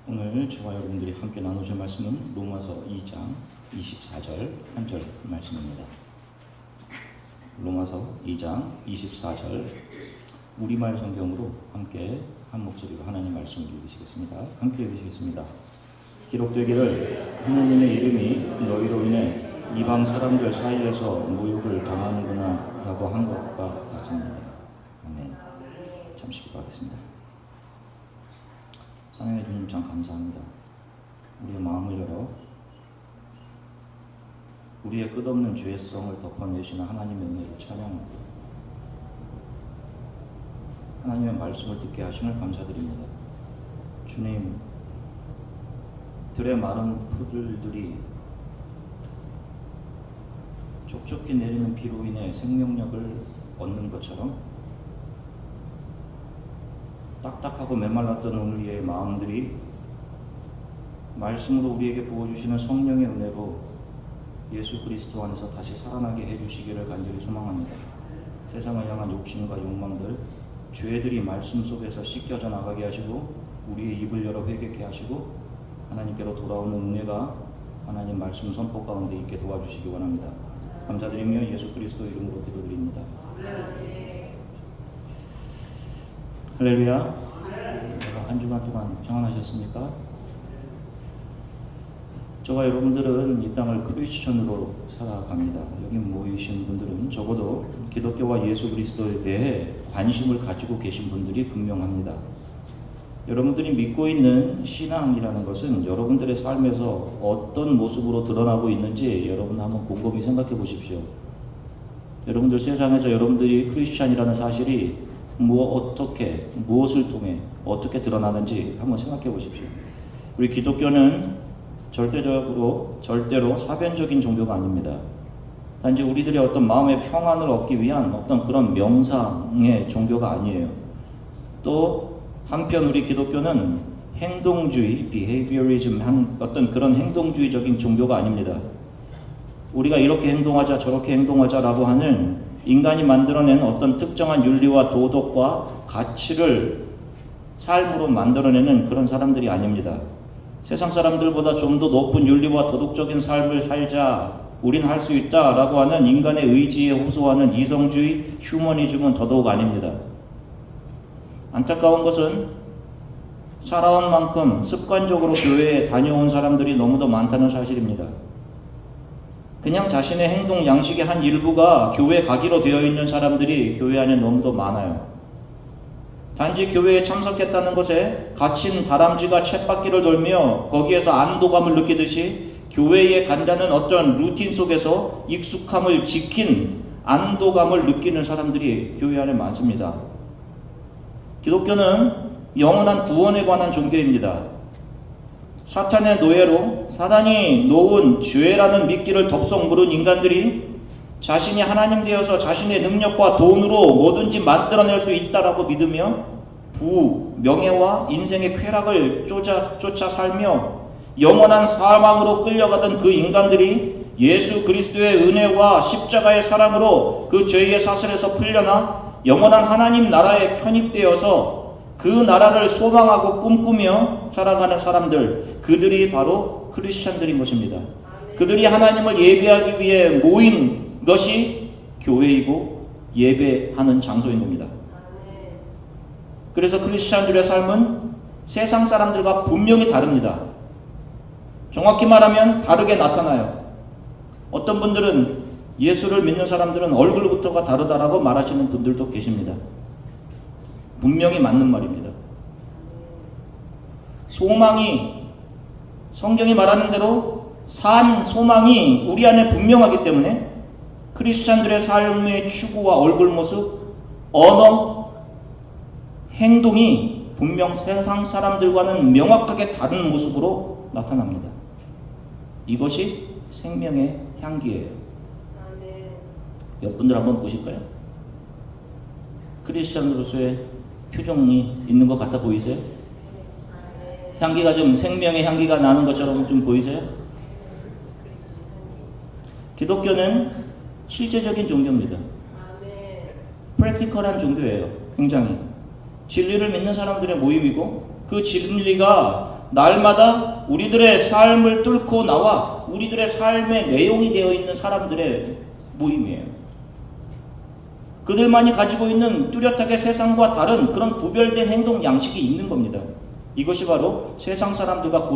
오늘 저와 여러분들이 함께 나누실 말씀은 로마서 2장 24절 1절 말씀입니다. 로마서 2장 24절 우리말 성경으로 함께 한 목소리로 하나님 말씀을 읽으시겠습니다. 함께 읽으시겠습니다. 기록되기를 하나님의 이름이 너희로 인해 이방 사람들 사이에서 모욕을 당하는구나 라고 한 것과 같습니다. 아멘. 잠시 기도하겠습니다. 사랑해 주님 참 감사합니다. 우리의 마음을 열어 우리의 끝없는 죄성을 덮어내시는 하나님의 은혜를 찬양하고 하나님의 말씀을 듣게 하심을 감사드립니다. 주님, 들의 마른 풀들이 촉촉히 내리는 비로 인해 생명력을 얻는 것처럼 딱딱하고 메말랐던 우리의 마음들이 말씀으로 우리에게 부어주시는 성령의 은혜로 예수 그리스도 안에서 다시 살아나게 해주시기를 간절히 소망합니다. 세상을 향한 욕심과 욕망들, 죄들이 말씀 속에서 씻겨져 나가게 하시고 우리의 입을 열어 회개케 하시고 하나님께로 돌아오는 은혜가 하나님 말씀 선포 가운데 있게 도와주시기 원합니다. 감사드리며 예수 그리스도 이름으로 기도드립니다. 할렐루야. 한 주간 동안 평안하셨습니까? 저와 여러분들은 이 땅을 크리스천으로 살아갑니다. 여기 모이신 분들은 적어도 기독교와 예수 그리스도에 대해 관심을 가지고 계신 분들이 분명합니다. 여러분들이 믿고 있는 신앙이라는 것은 여러분들의 삶에서 어떤 모습으로 드러나고 있는지 여러분 한번 곰곰이 생각해 보십시오. 여러분들 세상에서 여러분들이 크리스천이라는 사실이 무엇을 통해 어떻게 드러나는지 한번 생각해 보십시오. 우리 기독교는 절대로 사변적인 종교가 아닙니다. 단지 우리들의 어떤 마음의 평안을 얻기 위한 어떤 그런 명상의 종교가 아니에요. 또 한편 우리 기독교는 행동주의, behaviorism 어떤 그런 행동주의적인 종교가 아닙니다. 우리가 이렇게 행동하자 저렇게 행동하자라고 하는 인간이 만들어낸 어떤 특정한 윤리와 도덕과 가치를 삶으로 만들어내는 그런 사람들이 아닙니다. 세상 사람들보다 좀 더 높은 윤리와 도덕적인 삶을 살자, 우린 할 수 있다라고 하는 인간의 의지에 호소하는 이성주의, 휴머니즘은 더더욱 아닙니다. 안타까운 것은 살아온 만큼 습관적으로 교회에 다녀온 사람들이 너무도 많다는 사실입니다. 그냥 자신의 행동 양식의 한 일부가 교회 가기로 되어 있는 사람들이 교회 안에 너무도 많아요. 단지 교회에 참석했다는 것에 갇힌 다람쥐가 쳇바퀴를 돌며 거기에서 안도감을 느끼듯이 교회에 간다는 어떤 루틴 속에서 익숙함을 지킨 안도감을 느끼는 사람들이 교회 안에 많습니다. 기독교는 영원한 구원에 관한 종교입니다. 사탄의 노예로 사단이 놓은 죄라는 미끼를 덥석 물은 인간들이 자신이 하나님 되어서 자신의 능력과 돈으로 뭐든지 만들어낼 수 있다라고 믿으며 명예와 인생의 쾌락을 쫓아 살며 영원한 사망으로 끌려가던 그 인간들이 예수 그리스도의 은혜와 십자가의 사랑으로 그 죄의 사슬에서 풀려나 영원한 하나님 나라에 편입되어서 그 나라를 소망하고 꿈꾸며 살아가는 사람들, 그들이 바로 크리스천들인 것입니다. 그들이 하나님을 예배하기 위해 모인 것이 교회이고 예배하는 장소인 겁니다. 그래서 크리스천들의 삶은 세상 사람들과 분명히 다릅니다. 정확히 말하면 다르게 나타나요. 어떤 분들은 예수를 믿는 사람들은 얼굴부터가 다르다라고 말하시는 분들도 계십니다. 분명히 맞는 말입니다. 소망이 성경이 말하는 대로 산 소망이 우리 안에 분명하기 때문에 크리스찬들의 삶의 추구와 얼굴 모습, 언어, 행동이 분명 세상 사람들과는 명확하게 다른 모습으로 나타납니다. 이것이 생명의 향기예요. 옆 분들 한번 보실까요? 크리스찬으로서의 표정이 있는 것 같아 보이세요? 향기가 좀 생명의 향기가 나는 것처럼 좀 보이세요? 기독교는 실제적인 종교입니다. 프랙티컬한 종교예요. 굉장히 진리를 믿는 사람들의 모임이고 그 진리가 날마다 우리들의 삶을 뚫고 나와 우리들의 삶의 내용이 되어 있는 사람들의 모임이에요. 그들만이 가지고 있는 뚜렷하게 세상과 다른 그런 구별된 행동 양식이 있는 겁니다. 이것이 바로 세상 사람들과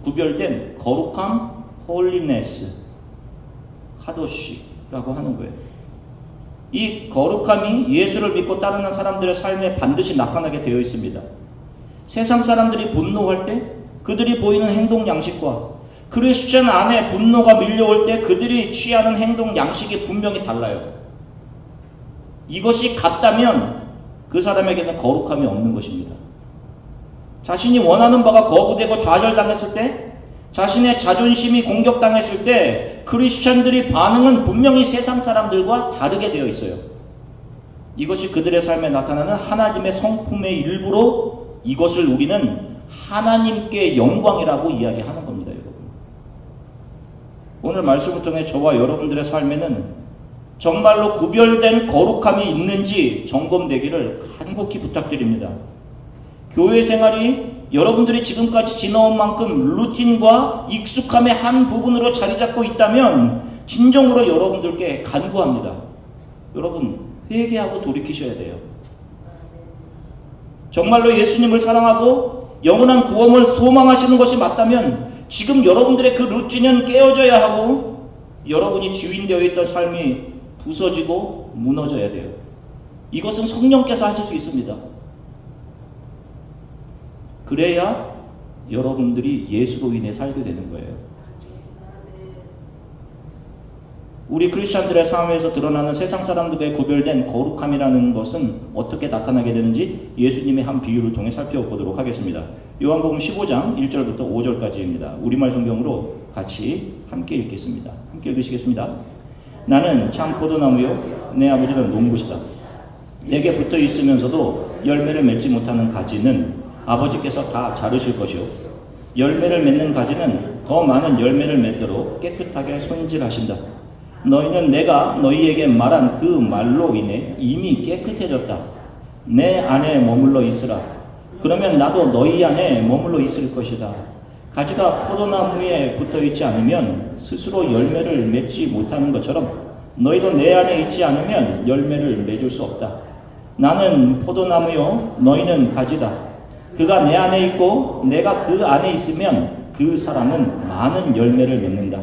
구별된 거룩함, 홀리네스, 카도시라고 하는 거예요. 이 거룩함이 예수를 믿고 따르는 사람들의 삶에 반드시 나타나게 되어 있습니다. 세상 사람들이 분노할 때 그들이 보이는 행동 양식과 크리스천 안에 분노가 밀려올 때 그들이 취하는 행동 양식이 분명히 달라요. 이것이 같다면 그 사람에게는 거룩함이 없는 것입니다. 자신이 원하는 바가 거부되고 좌절당했을 때, 자신의 자존심이 공격당했을 때 크리스천들이 반응은 분명히 세상 사람들과 다르게 되어 있어요. 이것이 그들의 삶에 나타나는 하나님의 성품의 일부로 이것을 우리는 하나님께 영광이라고 이야기하는 겁니다, 여러분. 오늘 말씀을 통해 저와 여러분들의 삶에는 정말로 구별된 거룩함이 있는지 점검되기를 간곡히 부탁드립니다. 교회 생활이 여러분들이 지금까지 지나온 만큼 루틴과 익숙함의 한 부분으로 자리 잡고 있다면 진정으로 여러분들께 간구합니다. 여러분, 회개하고 돌이키셔야 돼요. 정말로 예수님을 사랑하고 영원한 구원을 소망하시는 것이 맞다면 지금 여러분들의 그 루틴은 깨어져야 하고 여러분이 주인되어 있던 삶이 부서지고 무너져야 돼요. 이것은 성령께서 하실 수 있습니다. 그래야 여러분들이 예수로 인해 살게 되는 거예요. 우리 크리스천들의 삶에서 드러나는 세상 사람들과의 구별된 거룩함이라는 것은 어떻게 나타나게 되는지 예수님의 한 비유를 통해 살펴보도록 하겠습니다. 요한복음 15장 1절부터 5절까지입니다. 우리말 성경으로 같이 함께 읽겠습니다. 함께 읽으시겠습니다. 나는 참 포도나무요 내 아버지는 농부시다. 내게 붙어 있으면서도 열매를 맺지 못하는 가지는 아버지께서 다 자르실 것이요 열매를 맺는 가지는 더 많은 열매를 맺도록 깨끗하게 손질하신다. 너희는 내가 너희에게 말한 그 말로 인해 이미 깨끗해졌다. 내 안에 머물러 있으라. 그러면 나도 너희 안에 머물러 있을 것이다. 가지가 포도나무에 붙어있지 않으면 스스로 열매를 맺지 못하는 것처럼 너희도 내 안에 있지 않으면 열매를 맺을 수 없다. 나는 포도나무요 너희는 가지다. 그가 내 안에 있고 내가 그 안에 있으면 그 사람은 많은 열매를 맺는다.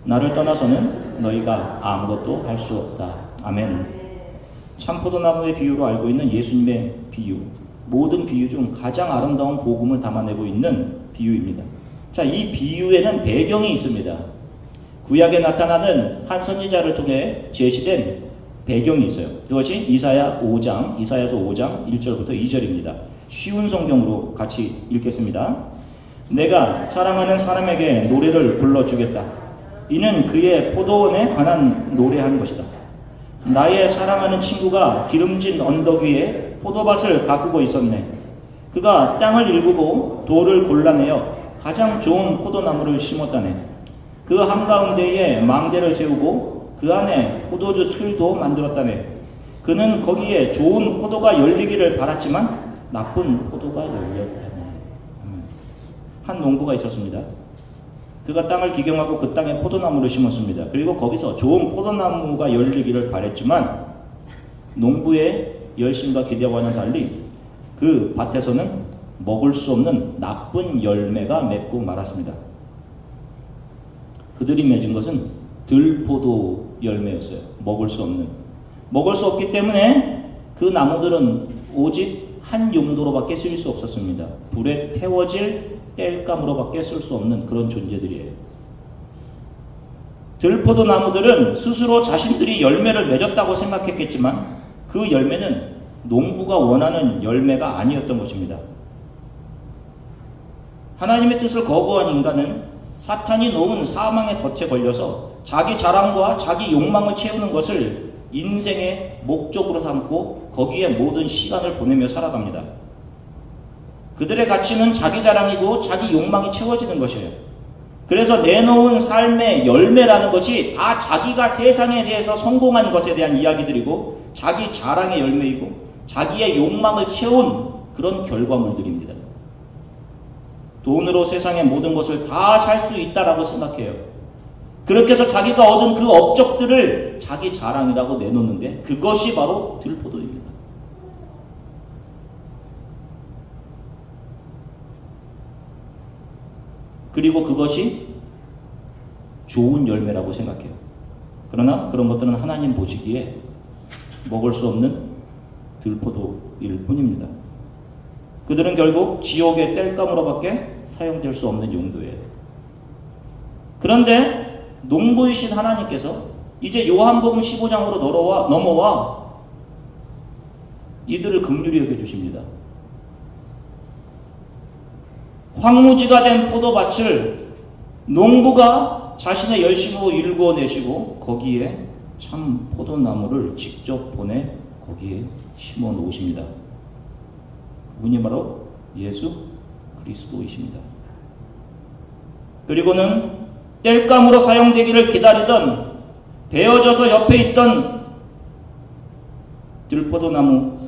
나를 떠나서는 너희가 아무것도 할 수 없다. 아멘. 참포도나무의 비유로 알고 있는 예수님의 비유, 모든 비유 중 가장 아름다운 복음을 담아내고 있는 비유입니다. 자, 이 비유에는 배경이 있습니다. 구약에 나타나는 한 선지자를 통해 제시된 배경이 있어요. 그것이 이사야서 5장 1절부터 2절입니다. 쉬운 성경으로 같이 읽겠습니다. 내가 사랑하는 사람에게 노래를 불러주겠다. 이는 그의 포도원에 관한 노래한 것이다. 나의 사랑하는 친구가 기름진 언덕 위에 포도밭을 가꾸고 있었네. 그가 땅을 일구고 돌을 골라내어 가장 좋은 포도나무를 심었다네. 그 한가운데에 망대를 세우고 그 안에 포도주 틀도 만들었다네. 그는 거기에 좋은 포도가 열리기를 바랐지만 나쁜 포도가 열렸다네. 한 농부가 있었습니다. 그가 땅을 기경하고 그 땅에 포도나무를 심었습니다. 그리고 거기서 좋은 포도나무가 열리기를 바랬지만 농부의 열심과 기대와는 달리 그 밭에서는 먹을 수 없는 나쁜 열매가 맺고 말았습니다. 그들이 맺은 것은 들포도 열매였어요. 먹을 수 없는. 먹을 수 없기 때문에 그 나무들은 오직 한 용도로밖에 쓰일 수 없었습니다. 불에 태워질 땔감으로밖에 쓸 수 없는 그런 존재들이에요. 들포도 나무들은 스스로 자신들이 열매를 맺었다고 생각했겠지만 그 열매는 농부가 원하는 열매가 아니었던 것입니다. 하나님의 뜻을 거부한 인간은 사탄이 놓은 사망의 덫에 걸려서 자기 자랑과 자기 욕망을 채우는 것을 인생의 목적으로 삼고 거기에 모든 시간을 보내며 살아갑니다. 그들의 가치는 자기 자랑이고 자기 욕망이 채워지는 것이에요. 그래서 내놓은 삶의 열매라는 것이 다 자기가 세상에 대해서 성공한 것에 대한 이야기들이고 자기 자랑의 열매이고 자기의 욕망을 채운 그런 결과물들입니다. 돈으로 세상의 모든 것을 다 살 수 있다라고 생각해요. 그렇게 해서 자기가 얻은 그 업적들을 자기 자랑이라고 내놓는데 그것이 바로 들포도입니다. 그리고 그것이 좋은 열매라고 생각해요. 그러나 그런 것들은 하나님 보시기에 먹을 수 없는 들포도일 뿐입니다. 그들은 결국 지옥의 땔감으로밖에 사용될 수 없는 용도예요. 그런데 농부이신 하나님께서 이제 요한복음 15장으로 넘어와 이들을 긍휼히 여겨주십니다. 황무지가 된 포도밭을 농부가 자신의 열심으로 일궈내시고 거기에 참 포도나무를 직접 보내 거기에 심어 놓으십니다. 그분이 바로 예수 그리스도이십니다. 그리고는 땔감으로 사용되기를 기다리던 베어져서 옆에 있던 들포도나무들의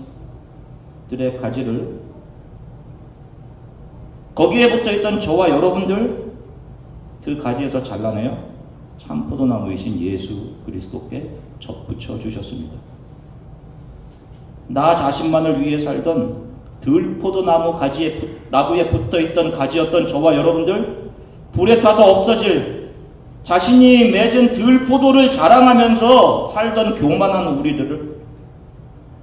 가지를 거기에 붙어있던 저와 여러분들 그 가지에서 잘라내어 참포도나무이신 예수 그리스도께 접붙여 주셨습니다. 나 자신만을 위해 살던 들포도나무 나무에 붙어있던 가지였던 저와 여러분들, 불에 타서 없어질 자신이 맺은 들포도를 자랑하면서 살던 교만한 우리들을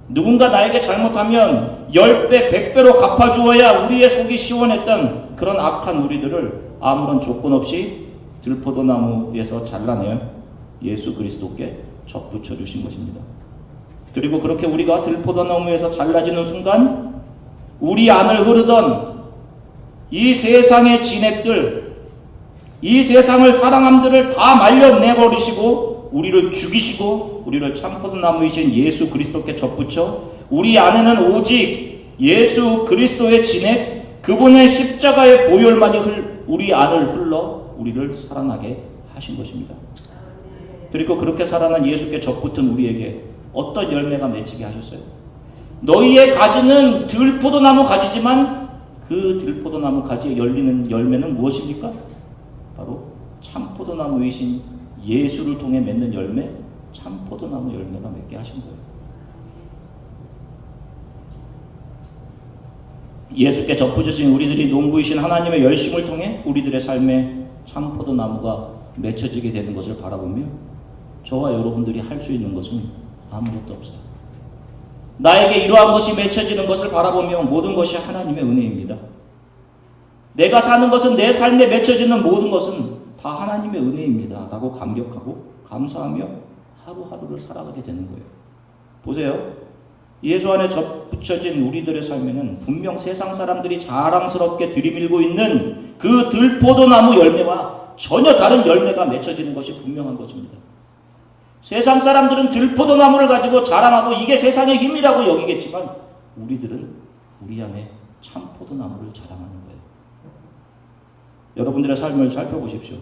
누군가 나에게 잘못하면 10배, 100배로 갚아주어야 우리의 속이 시원했던 그런 악한 우리들을 아무런 조건 없이 들포도나무에서 잘라내어 예수 그리스도께 접붙여 주신 것입니다. 그리고 그렇게 우리가 들포도나무에서 잘라지는 순간 우리 안을 흐르던 이 세상의 진액들, 이 세상을 사랑함들을 다 말려내버리시고 우리를 죽이시고 우리를 참포도나무이신 예수 그리스도께 접붙여 우리 안에는 오직 예수 그리스도의 진액, 그분의 십자가의 보혈만이 우리 안을 흘러 우리를 살아나게 하신 것입니다. 그리고 그렇게 살아난 예수께 접붙은 우리에게 어떤 열매가 맺히게 하셨어요? 너희의 가지는 들포도나무 가지지만 그 들포도나무 가지에 열리는 열매는 무엇입니까? 바로 참포도나무이신 예수를 통해 맺는 열매, 참포도나무 열매가 맺게 하신 거예요. 예수께 접붙으신 우리들이 농부이신 하나님의 열심을 통해 우리들의 삶에 참포도나무가 맺혀지게 되는 것을 바라보며 저와 여러분들이 할 수 있는 것은 아무것도 없어요. 나에게 이러한 것이 맺혀지는 것을 바라보며 모든 것이 하나님의 은혜입니다. 내가 사는 것은, 내 삶에 맺혀지는 모든 것은 다 하나님의 은혜입니다 라고 감격하고 감사하며 하루하루를 살아가게 되는 거예요. 보세요. 예수 안에 접붙여진 우리들의 삶에는 분명 세상 사람들이 자랑스럽게 들이밀고 있는 그 들포도나무 열매와 전혀 다른 열매가 맺혀지는 것이 분명한 것입니다. 세상 사람들은 들포도나무를 가지고 자랑하고 이게 세상의 힘이라고 여기겠지만 우리들은 우리 안에 참포도나무를 자랑하는 거예요. 여러분들의 삶을 살펴보십시오.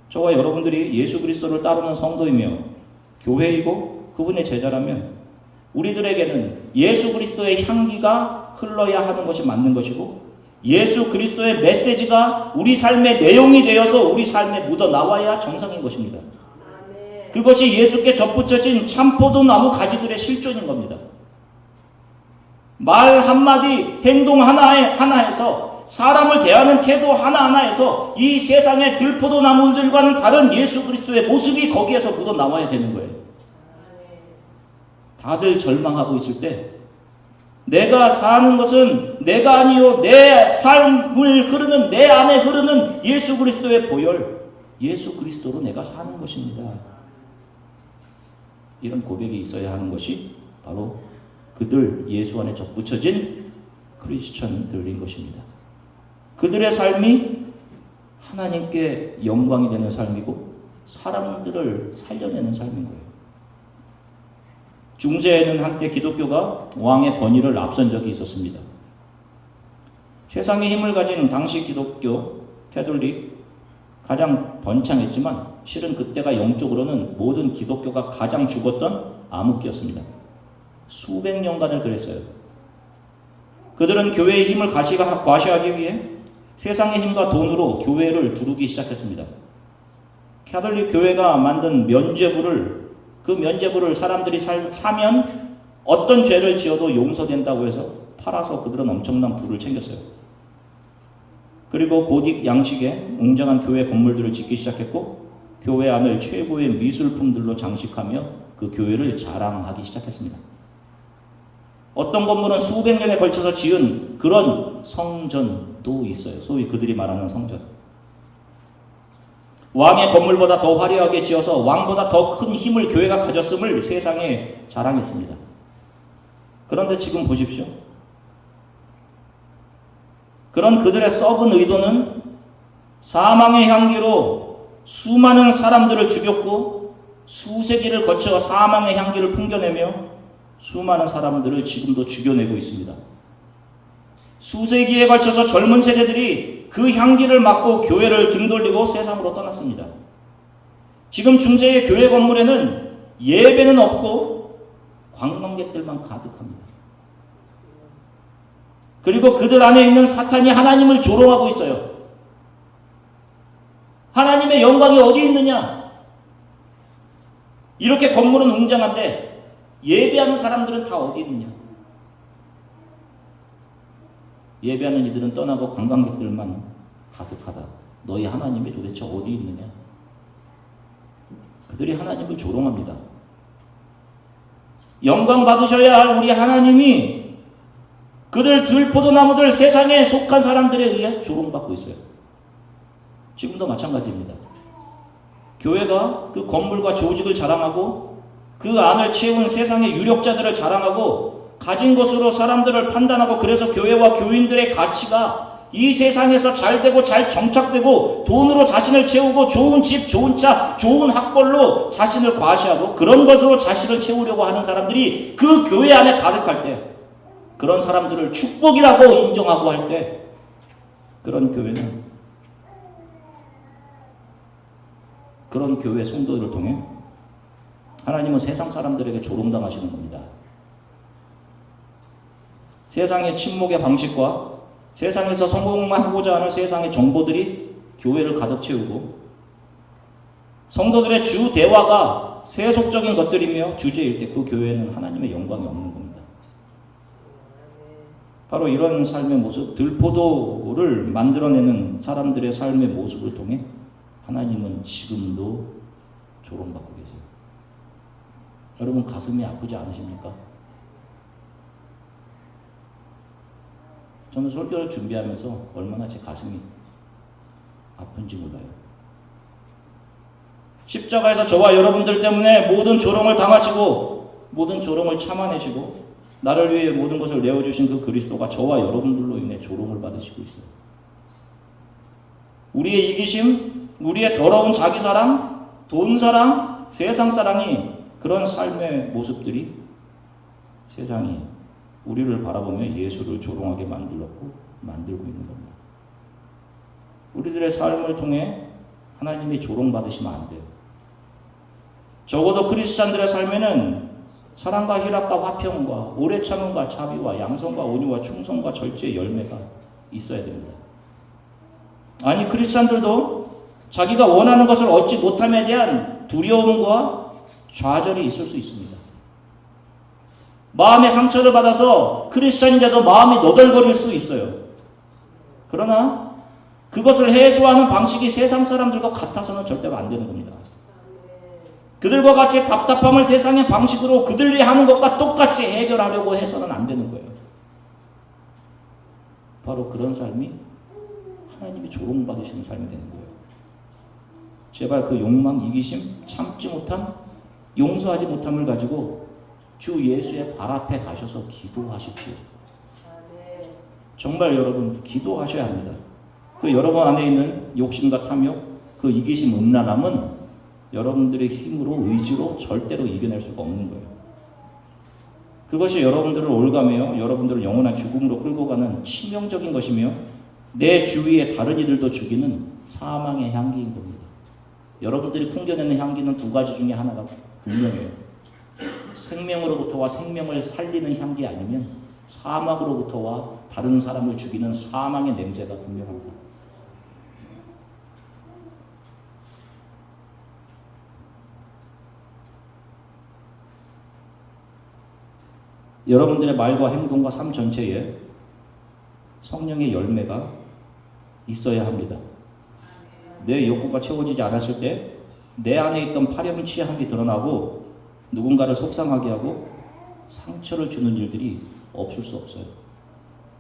저와 여러분들이 예수 그리스도를 따르는 성도이며 교회이고 그분의 제자라면 우리들에게는 예수 그리스도의 향기가 흘러야 하는 것이 맞는 것이고 예수 그리스도의 메시지가 우리 삶의 내용이 되어서 우리 삶에 묻어나와야 정상인 것입니다. 그것이 예수께 접붙여진 참포도나무 가지들의 실존인 겁니다. 말 한마디, 행동 하나에서 사람을 대하는 태도 하나하나에서 이 세상의 들포도나무들과는 다른 예수 그리스도의 모습이 거기에서 묻어나와야 되는 거예요. 다들 절망하고 있을 때 내가 사는 것은 내가 아니요 내 삶을 흐르는, 내 안에 흐르는 예수 그리스도의 보혈, 예수 그리스도로 내가 사는 것입니다. 이런 고백이 있어야 하는 것이 바로 그들 예수 안에 접붙여진 크리스천들인 것입니다. 그들의 삶이 하나님께 영광이 되는 삶이고 사람들을 살려내는 삶인 거예요. 중세에는 한때 기독교가 왕의 권위를 앞선 적이 있었습니다. 세상의 힘을 가진 당시 기독교, 캐톨릭 가장 번창했지만 실은 그때가 영적으로는 모든 기독교가 가장 죽었던 암흑기였습니다. 수백 년간을 그랬어요. 그들은 교회의 힘을 과시하기 위해 세상의 힘과 돈으로 교회를 두르기 시작했습니다. 캐톨릭 교회가 만든 면죄부를, 그 면죄부를 사람들이 사면 어떤 죄를 지어도 용서된다고 해서 팔아서 그들은 엄청난 부를 챙겼어요. 그리고 고딕 양식의 웅장한 교회 건물들을 짓기 시작했고 교회 안을 최고의 미술품들로 장식하며 그 교회를 자랑하기 시작했습니다. 어떤 건물은 수백 년에 걸쳐서 지은 그런 성전도 있어요. 소위 그들이 말하는 성전. 왕의 건물보다 더 화려하게 지어서 왕보다 더 큰 힘을 교회가 가졌음을 세상에 자랑했습니다. 그런데 지금 보십시오. 그런 그들의 썩은 의도는 사망의 향기로 수많은 사람들을 죽였고 수세기를 거쳐 사망의 향기를 풍겨내며 수많은 사람들을 지금도 죽여내고 있습니다. 수세기에 걸쳐서 젊은 세대들이 그 향기를 맡고 교회를 등돌리고 세상으로 떠났습니다. 지금 중세의 교회 건물에는 예배는 없고 관광객들만 가득합니다. 그리고 그들 안에 있는 사탄이 하나님을 조롱하고 있어요. 하나님의 영광이 어디 있느냐? 이렇게 건물은 웅장한데 예배하는 사람들은 다 어디 있느냐? 예배하는 이들은 떠나고 관광객들만 가득하다. 너희 하나님이 도대체 어디 있느냐? 그들이 하나님을 조롱합니다. 영광 받으셔야 할 우리 하나님이 그들 들포도나무들 세상에 속한 사람들에 의해 조롱받고 있어요. 지금도 마찬가지입니다. 교회가 그 건물과 조직을 자랑하고 그 안을 채운 세상의 유력자들을 자랑하고 가진 것으로 사람들을 판단하고 그래서 교회와 교인들의 가치가 이 세상에서 잘 되고 잘 정착되고 돈으로 자신을 채우고 좋은 집, 좋은 차, 좋은 학벌로 자신을 과시하고 그런 것으로 자신을 채우려고 하는 사람들이 그 교회 안에 가득할 때 그런 사람들을 축복이라고 인정하고 할 때 그런 교회는 그런 교회 성도들을 통해 하나님은 세상 사람들에게 조롱당하시는 겁니다. 세상의 침묵의 방식과 세상에서 성공만 하고자 하는 세상의 정보들이 교회를 가득 채우고 성도들의 주 대화가 세속적인 것들이며 주제일 때 그 교회는 하나님의 영광이 없는 겁니다. 바로 이런 삶의 모습, 들포도를 만들어내는 사람들의 삶의 모습을 통해 하나님은 지금도 조롱받고 계세요. 여러분 가슴이 아프지 않으십니까? 저는 설교를 준비하면서 얼마나 제 가슴이 아픈지 몰라요. 십자가에서 저와 여러분들 때문에 모든 조롱을 당하시고 모든 조롱을 참아내시고 나를 위해 모든 것을 내어주신 그 그리스도가 저와 여러분들로 인해 조롱을 받으시고 있어요. 우리의 이기심, 우리의 더러운 자기사랑, 돈사랑, 세상사랑이 그런 삶의 모습들이 세상이 우리를 바라보며 예수를 조롱하게 만들고 있는 겁니다. 우리들의 삶을 통해 하나님이 조롱받으시면 안 돼요. 적어도 크리스찬들의 삶에는 사랑과 희락과 화평과 오래 참음과 자비와 양성과 온유와 충성과 절제의 열매가 있어야 됩니다. 아니 크리스찬들도 자기가 원하는 것을 얻지 못함에 대한 두려움과 좌절이 있을 수 있습니다. 마음의 상처를 받아서 크리스찬인데도 마음이 너덜거릴 수 있어요. 그러나 그것을 해소하는 방식이 세상 사람들과 같아서는 절대로 안 되는 겁니다. 그들과 같이 답답함을 세상의 방식으로 그들이 하는 것과 똑같이 해결하려고 해서는 안 되는 거예요. 바로 그런 삶이 하나님이 조롱받으시는 삶이 되는 거예요. 제발 그 욕망, 이기심, 참지 못함, 용서하지 못함을 가지고 주 예수의 발 앞에 가셔서 기도하십시오. 정말 여러분 기도하셔야 합니다. 그 여러분 안에 있는 욕심과 탐욕, 그 이기심, 음란함은 여러분들의 힘으로, 의지로 절대로 이겨낼 수가 없는 거예요. 그것이 여러분들을 올가매요, 여러분들을 영원한 죽음으로 끌고 가는 치명적인 것이며 내 주위의 다른 이들도 죽이는 사망의 향기인 겁니다. 여러분들이 풍겨내는 향기는 두 가지 중에 하나가 분명해요. 생명으로부터와 생명을 살리는 향기 아니면 사막으로부터와 다른 사람을 죽이는 사망의 냄새가 분명합니다. 여러분들의 말과 행동과 삶 전체에 성령의 열매가 있어야 합니다. 내 욕구가 채워지지 않았을 때 내 안에 있던 파렴치함이 드러나고 누군가를 속상하게 하고 상처를 주는 일들이 없을 수 없어요.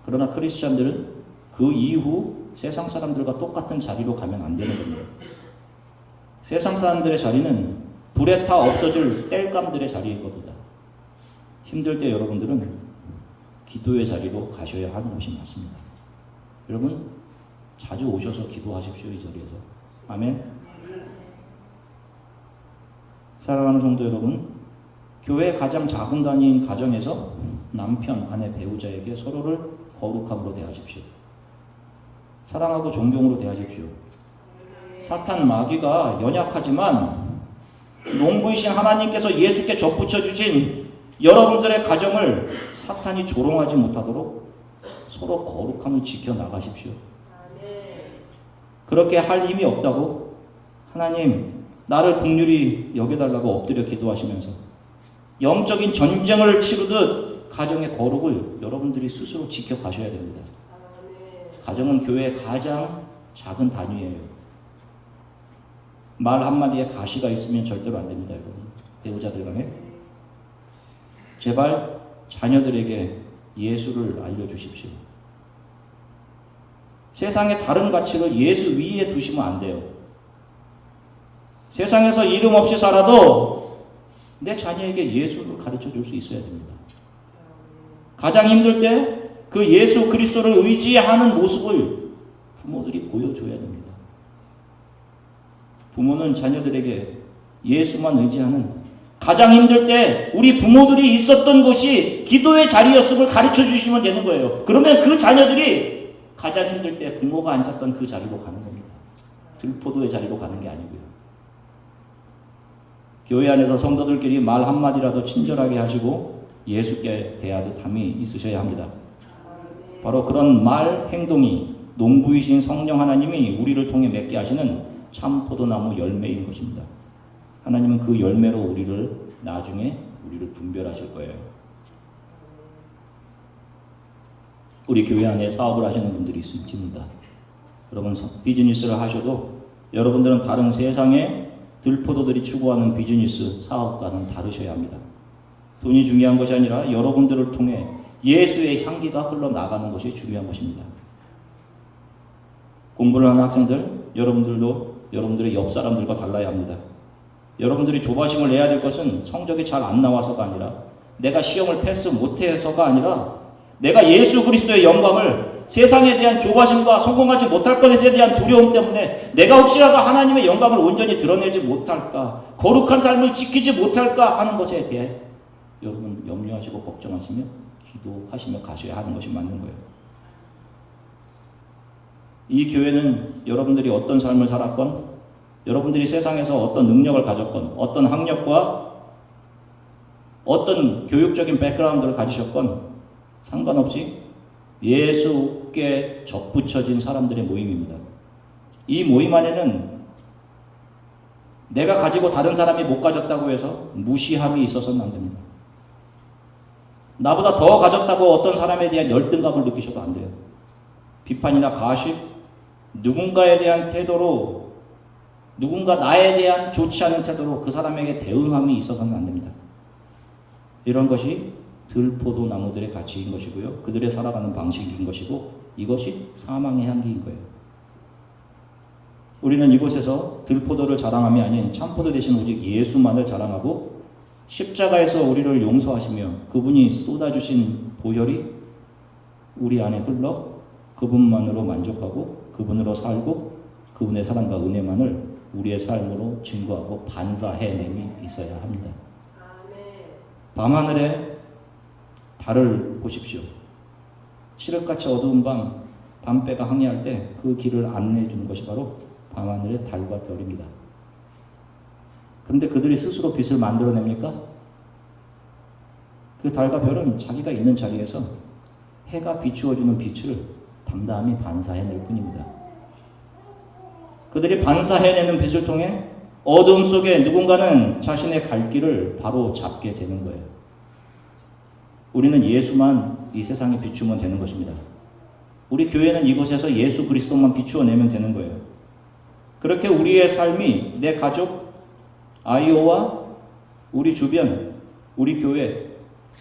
그러나 크리스찬들은 그 이후 세상 사람들과 똑같은 자리로 가면 안 되는 겁니다. 세상 사람들의 자리는 불에 타 없어질 땔감들의 자리인 겁니다. 힘들 때 여러분들은 기도의 자리로 가셔야 하는 것이 맞습니다. 여러분 자주 오셔서 기도하십시오. 이 자리에서. 아멘. 사랑하는 성도 여러분, 교회의 가장 작은 단위인 가정에서 남편, 아내, 배우자에게 서로를 거룩함으로 대하십시오. 사랑하고 존경으로 대하십시오. 사탄 마귀가 연약하지만 농부이신 하나님께서 예수께 접붙여 주신 여러분들의 가정을 사탄이 조롱하지 못하도록 서로 거룩함을 지켜나가십시오. 그렇게 할 힘이 없다고 하나님 나를 긍휼히 여겨달라고 엎드려 기도하시면서 영적인 전쟁을 치르듯 가정의 거룩을 여러분들이 스스로 지켜가셔야 됩니다. 가정은 교회의 가장 작은 단위예요. 말 한마디에 가시가 있으면 절대로 안 됩니다. 여러분. 배우자들 간에 제발 자녀들에게 예수를 알려주십시오. 세상의 다른 가치를 예수 위에 두시면 안 돼요. 세상에서 이름 없이 살아도 내 자녀에게 예수를 가르쳐 줄 수 있어야 됩니다. 가장 힘들 때 그 예수 그리스도를 의지하는 모습을 부모들이 보여줘야 됩니다. 부모는 자녀들에게 예수만 의지하는, 가장 힘들 때 우리 부모들이 있었던 곳이 기도의 자리였음을 가르쳐 주시면 되는 거예요. 그러면 그 자녀들이 가장 힘들 때 부모가 앉았던 그 자리로 가는 겁니다. 들포도의 자리로 가는 게 아니고요. 교회 안에서 성도들끼리 말 한마디라도 친절하게 하시고 예수께 대하듯 함이 있으셔야 합니다. 바로 그런 말, 행동이 농부이신 성령 하나님이 우리를 통해 맺게 하시는 참 포도나무 열매인 것입니다. 하나님은 그 열매로 나중에 우리를 분별하실 거예요. 우리 교회 안에 사업을 하시는 분들이 있습니다. 여러분 비즈니스를 하셔도 여러분들은 다른 세상의 들포도들이 추구하는 비즈니스 사업과는 다르셔야 합니다. 돈이 중요한 것이 아니라 여러분들을 통해 예수의 향기가 흘러나가는 것이 중요한 것입니다. 공부를 하는 학생들, 여러분들도 여러분들의 옆 사람들과 달라야 합니다. 여러분들이 조바심을 내야 될 것은 성적이 잘 안 나와서가 아니라, 내가 시험을 패스 못해서가 아니라, 내가 예수 그리스도의 영광을, 세상에 대한 조바심과 성공하지 못할 것에 대한 두려움 때문에 내가 혹시라도 하나님의 영광을 온전히 드러내지 못할까, 거룩한 삶을 지키지 못할까 하는 것에 대해 여러분 염려하시고 걱정하시며 기도하시며 가셔야 하는 것이 맞는 거예요. 이 교회는 여러분들이 어떤 삶을 살았건, 여러분들이 세상에서 어떤 능력을 가졌건, 어떤 학력과 어떤 교육적인 백그라운드를 가지셨건 상관없이 예수께 접붙여진 사람들의 모임입니다. 이 모임 안에는 내가 가지고 다른 사람이 못 가졌다고 해서 무시함이 있어서는 안 됩니다. 나보다 더 가졌다고 어떤 사람에 대한 열등감을 느끼셔도 안 돼요. 비판이나 가십, 누군가에 대한 태도로, 누군가 나에 대한 좋지 않은 태도로 그 사람에게 대응함이 있어서는 안 됩니다. 이런 것이 들포도 나무들의 가치인 것이고요. 그들의 살아가는 방식인 것이고, 이것이 사망의 향기인 거예요. 우리는 이곳에서 들포도를 자랑함이 아닌 참포도 대신 오직 예수만을 자랑하고, 십자가에서 우리를 용서하시며 그분이 쏟아주신 보혈이 우리 안에 흘러 그분만으로 만족하고 그분으로 살고 그분의 사랑과 은혜만을 우리의 삶으로 증거하고 반사해냄이 있어야 합니다. 밤하늘에 달을 보십시오. 칠흑같이 어두운 밤, 밤배가 항해할 때 그 길을 안내해 주는 것이 바로 밤하늘의 달과 별입니다. 그런데 그들이 스스로 빛을 만들어냅니까? 그 달과 별은 자기가 있는 자리에서 해가 비추어주는 빛을 담담히 반사해낼 뿐입니다. 그들이 반사해내는 빛을 통해 어둠 속에 누군가는 자신의 갈 길을 바로 잡게 되는 거예요. 우리는 예수만 이 세상에 비추면 되는 것입니다. 우리 교회는 이곳에서 예수 그리스도만 비추어내면 되는 거예요. 그렇게 우리의 삶이 내 가족, 아이오와 우리 주변, 우리 교회,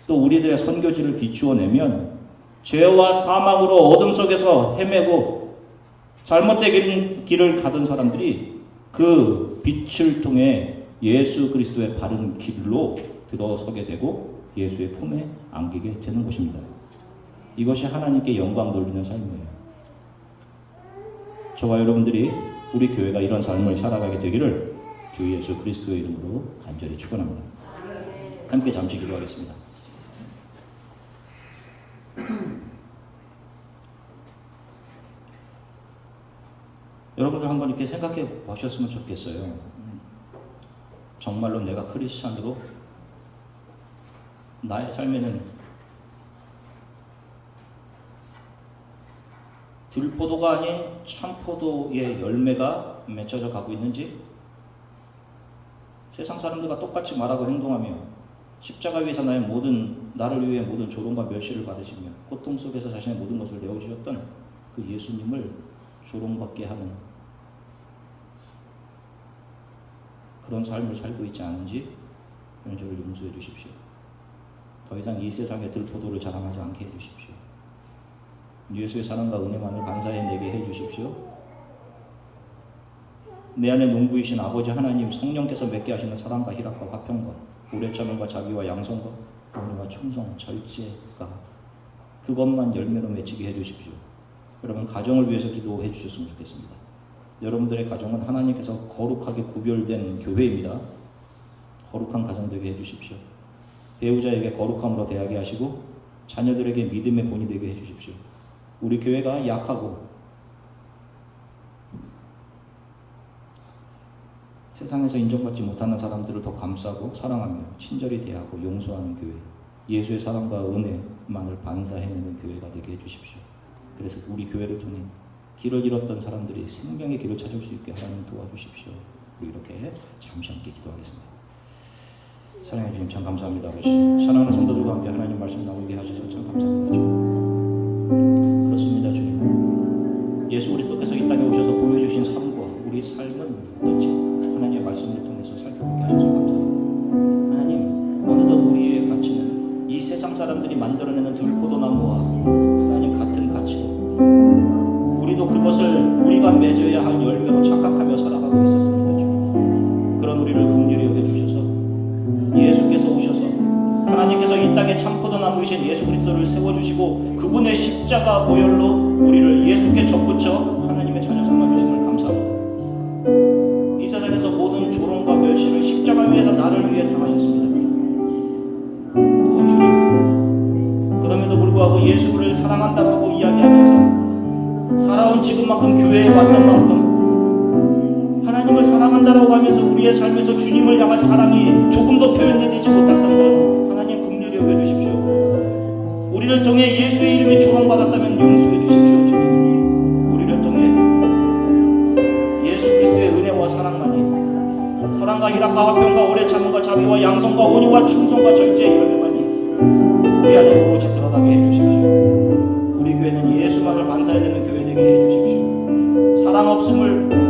또 우리들의 선교지를 비추어내면 죄와 사망으로 어둠 속에서 헤매고 잘못된 길을 가던 사람들이 그 빛을 통해 예수 그리스도의 바른 길로 들어서게 되고 예수의 품에 안기게 되는 것입니다. 이것이 하나님께 영광 돌리는 삶이에요. 저와 여러분들이 우리 교회가 이런 삶을 살아가게 되기를 주 예수 그리스도의 이름으로 간절히 축원합니다. 함께 잠시 기도하겠습니다. 여러분들 한번 이렇게 생각해 보셨으면 좋겠어요. 정말로 내가 크리스찬으로 나의 삶에는 들포도가 아닌 참포도의 열매가 맺혀져 가고 있는지, 세상 사람들과 똑같이 말하고 행동하며 십자가 위에서 나를 위해 모든 조롱과 멸시를 받으시며 고통 속에서 자신의 모든 것을 내어주셨던 그 예수님을 조롱받게 하는 그런 삶을 살고 있지 않은지 그런 저를 용서해 주십시오. 더 이상 이 세상의 들포도를 자랑하지 않게 해주십시오. 예수의 사랑과 은혜만을 반사해내게 해주십시오. 내 안에 농부이신 아버지 하나님 성령께서 맺게 하시는 사랑과 희락과 화평과 오래 참음과 자비와 양성과 온유와 충성, 절제가 그것만 열매로 맺히게 해주십시오. 여러분 가정을 위해서 기도해 주셨으면 좋겠습니다. 여러분들의 가정은 하나님께서 거룩하게 구별된 교회입니다. 거룩한 가정 되게 해주십시오. 배우자에게 거룩함으로 대하게 하시고 자녀들에게 믿음의 본이 되게 해주십시오. 우리 교회가 약하고 세상에서 인정받지 못하는 사람들을 더 감싸고 사랑하며 친절히 대하고 용서하는 교회, 예수의 사랑과 은혜만을 반사해내는 교회가 되게 해주십시오. 그래서 우리 교회를 통해 길을 잃었던 사람들이 생명의 길을 찾을 수 있게 하나님 도와주십시오. 이렇게 잠시 함께 기도하겠습니다. 사랑해 주님 참 감사합니다. 아버지. 사랑하는 성도들과 함께 하나님 말씀 나오게 하셔서 참 감사합니다. 주님. 그렇습니다. 주님. 예수 그리스도께서 이 땅에 오셔서 보여주신 삶과 우리 삶은 어떤지 하나님의 말씀을 통해서 살펴보게 하셔서 감사합니다. 하나님 어느덧 우리의 가치는 이 세상 사람들이 만들어내는 들포도나무와 하나님 같은 가치로 우리도 그것을 우리가 맺어야 할 열매로 착각하며 살아가고 있었습니다. 주님. 그런 우리를 긍휼히 여겨주셔서 예수께서 오셔서 하나님께서 이 땅에 참포도나무이신 예수 그리스도를 세워주시고 그분의 십자가 보혈로 우리를 예수께 접붙여 하나님의 자녀 삼아주심을 감사합니다. 이 세상에서 모든 조롱과 멸시를 십자가 위에서 나를 위해 당하셨습니다. 오 주님, 그럼에도 불구하고 예수를 사랑한다고 이야기하면서 살아온 지금만큼 교회에 왔던 만큼 하나님을 사랑한다라고 하면서 우리의 삶에서 주님을 향한 사랑이 조금 더 표현되지 못했던 것 하나님 긍휼히 여겨주십시오. 우리를 통해 예수의 이름이 조롱받았다면 용서해 주십시오. 주님. 우리를 통해 예수 그리스도의 은혜와 사랑만이 사랑과 희락과 화평과 오래 참음과 자비와 양성과 온유와 충성과 절제의 열매만이 우리 안에 오직 드러나게 해주십시오. 우리 교회는 예수만을 반사해내는 교회 되게 해주십시오. 사랑 없음을